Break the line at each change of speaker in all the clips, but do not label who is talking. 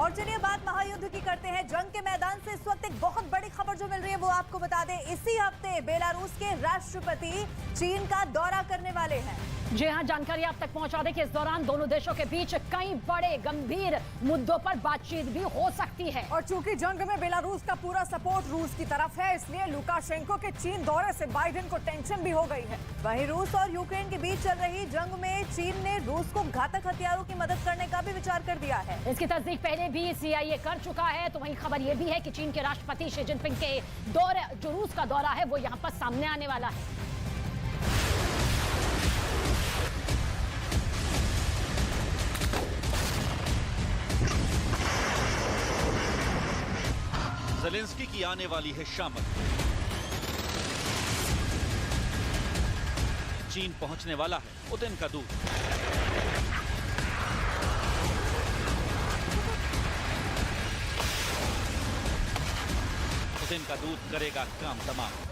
और चलिए बात महायुद्ध की करते हैं। जंग के मैदान से इस वक्त एक बहुत बड़ी खबर जो मिल रही है वो आपको बता दें। इसी हफ्ते बेलारूस के राष्ट्रपति चीन का दौरा करने वाले हैं।
जी हां, जानकारी आप तक पहुंचा दें कि इस दौरान दोनों देशों के बीच कई बड़े गंभीर मुद्दों पर बातचीत भी हो सकती है।
और चूंकि जंग में बेलारूस का पूरा सपोर्ट रूस की तरफ है, इसलिए लुकाशेंको के चीन दौरे से बाइडेन को टेंशन भी हो गई है। वहीं रूस और यूक्रेन के बीच चल रही जंग में चीन ने रूस को घातक हथियारों की मदद करने का भी विचार कर दिया है।
इसकी तस्दीक पहले भी CIA कर चुका है। तो वहीं खबर यह भी है कि चीन के राष्ट्रपति शी जिनपिंग के दौरे, जो रूस का दौरा है, वो यहाँ पर सामने आने वाला है।
ज़ेलेंस्की की आने वाली है शामत। चीन पहुंचने वाला है पुतिन का दूत। पुतिन का दूत करेगा काम तमाम।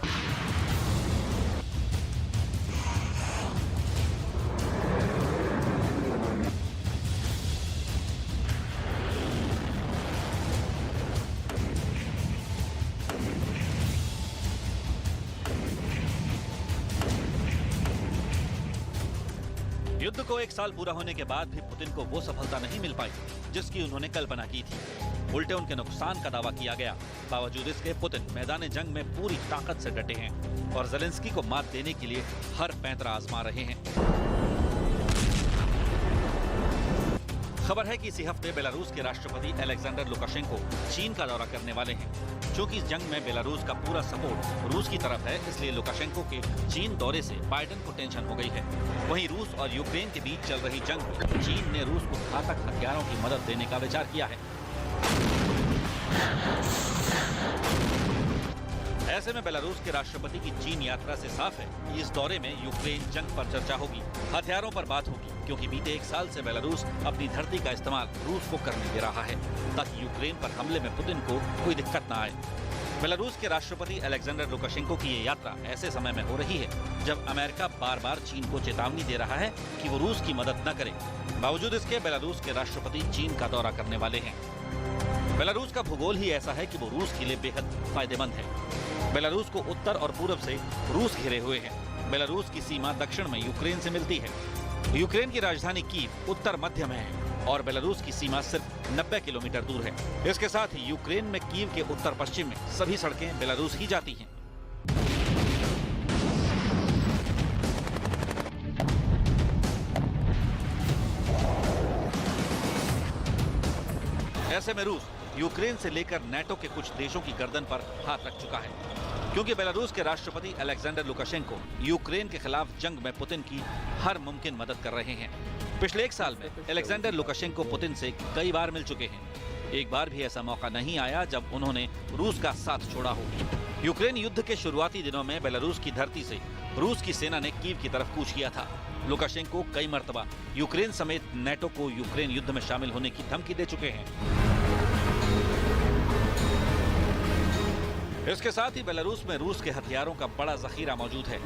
युद्ध को 1 साल पूरा होने के बाद भी पुतिन को वो सफलता नहीं मिल पाई जिसकी उन्होंने कल्पना की थी। उल्टे उनके नुकसान का दावा किया गया। बावजूद इसके पुतिन मैदान जंग में पूरी ताकत से डटे हैं और ज़ेलेंस्की को मात देने के लिए हर पैंतरा आजमा रहे हैं। खबर है कि इसी हफ्ते बेलारूस के राष्ट्रपति अलेक्जेंडर लुकाशेंको चीन का दौरा करने वाले हैं। क्योंकि इस जंग में बेलारूस का पूरा सपोर्ट रूस की तरफ है, इसलिए लुकाशेंको के चीन दौरे से बाइडेन को टेंशन हो गई है। वहीं रूस और यूक्रेन के बीच चल रही जंग में चीन ने रूस को घातक हथियारों की मदद देने का विचार किया है। ऐसे में बेलारूस के राष्ट्रपति की चीन यात्रा से साफ है कि इस दौरे में यूक्रेन जंग पर चर्चा होगी, हथियारों पर बात होगी, क्योंकि बीते 1 साल से बेलारूस अपनी धरती का इस्तेमाल रूस को करने दे रहा है ताकि यूक्रेन पर हमले में पुतिन को कोई दिक्कत न आए। बेलारूस के राष्ट्रपति अलेक्जेंडर लुकाशेंको की ये यात्रा ऐसे समय में हो रही है जब अमेरिका बार बार चीन को चेतावनी दे रहा है कि वो रूस की मदद न करे। बावजूद इसके बेलारूस के राष्ट्रपति चीन का दौरा करने वाले हैं। बेलारूस का भूगोल ही ऐसा है कि वो रूस के लिए बेहद फायदेमंद है। बेलारूस को उत्तर और पूरब से रूस घिरे हुए है। बेलारूस की सीमा दक्षिण में यूक्रेन से मिलती है। यूक्रेन की राजधानी कीव उत्तर मध्य में है और बेलारूस की सीमा सिर्फ 90 किलोमीटर दूर है। इसके साथ ही यूक्रेन में कीव के उत्तर पश्चिम में सभी सड़कें बेलारूस ही जाती हैं। ऐसे में रूस यूक्रेन से लेकर नाटो के कुछ देशों की गर्दन पर हाथ रख चुका है, क्योंकि बेलारूस के राष्ट्रपति अलेक्जेंडर लुकाशेंको यूक्रेन के खिलाफ जंग में पुतिन की हर मुमकिन मदद कर रहे हैं। पिछले 1 साल में अलेक्जेंडर लुकाशेंको पुतिन से कई बार मिल चुके हैं। एक बार भी ऐसा मौका नहीं आया जब उन्होंने रूस का साथ छोड़ा हो। यूक्रेन युद्ध के शुरुआती दिनों में बेलारूस की धरती से रूस की सेना ने कीव की तरफ कूच किया था। लुकाशेंको कई मर्तबा यूक्रेन समेत नाटो को यूक्रेन युद्ध में शामिल होने की धमकी दे चुके हैं। इसके साथ ही बेलारूस में रूस के हथियारों का बड़ा जखीरा मौजूद है।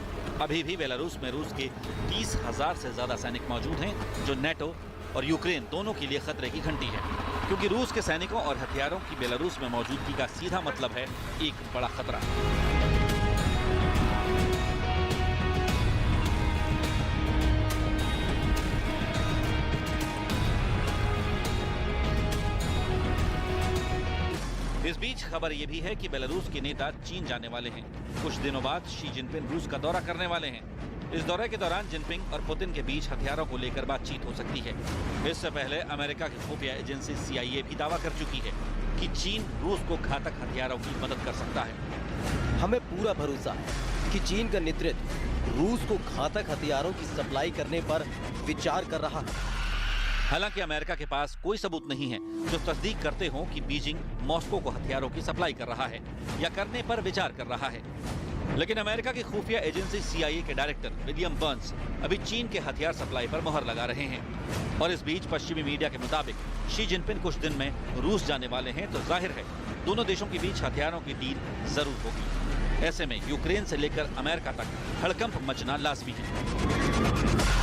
अभी भी बेलारूस में रूस के 30,000 से ज्यादा सैनिक मौजूद हैं, जो नाटो और यूक्रेन दोनों के लिए खतरे की घंटी है, क्योंकि रूस के सैनिकों और हथियारों की बेलारूस में मौजूदगी का सीधा मतलब है एक बड़ा खतरा। इस बीच खबर यह भी है कि बेलारूस के नेता चीन जाने वाले हैं। कुछ दिनों बाद शी जिनपिंग रूस का दौरा करने वाले हैं। इस दौरे के दौरान जिनपिंग और पुतिन के बीच हथियारों को लेकर बातचीत हो सकती है। इससे पहले अमेरिका की खुफिया एजेंसी CIA भी दावा कर चुकी है कि चीन रूस को घातक हथियारों की मदद कर सकता है।
हमें पूरा भरोसा है कि चीन का नेतृत्व रूस को घातक हथियारों की सप्लाई करने पर विचार कर रहा है।
हालांकि अमेरिका के पास कोई सबूत नहीं है जो तस्दीक करते हों कि बीजिंग मॉस्को को हथियारों की सप्लाई कर रहा है या करने पर विचार कर रहा है। लेकिन अमेरिका की खुफिया एजेंसी CIA के डायरेक्टर विलियम बर्न्स अभी चीन के हथियार सप्लाई पर मुहर लगा रहे हैं। और इस बीच पश्चिमी मीडिया के मुताबिक शी जिनपिंग कुछ दिन में रूस जाने वाले हैं, तो जाहिर है दोनों देशों के बीच हथियारों की डील जरूर होगी। ऐसे में यूक्रेन से लेकर अमेरिका तक हड़कंप मचना लाजमी है।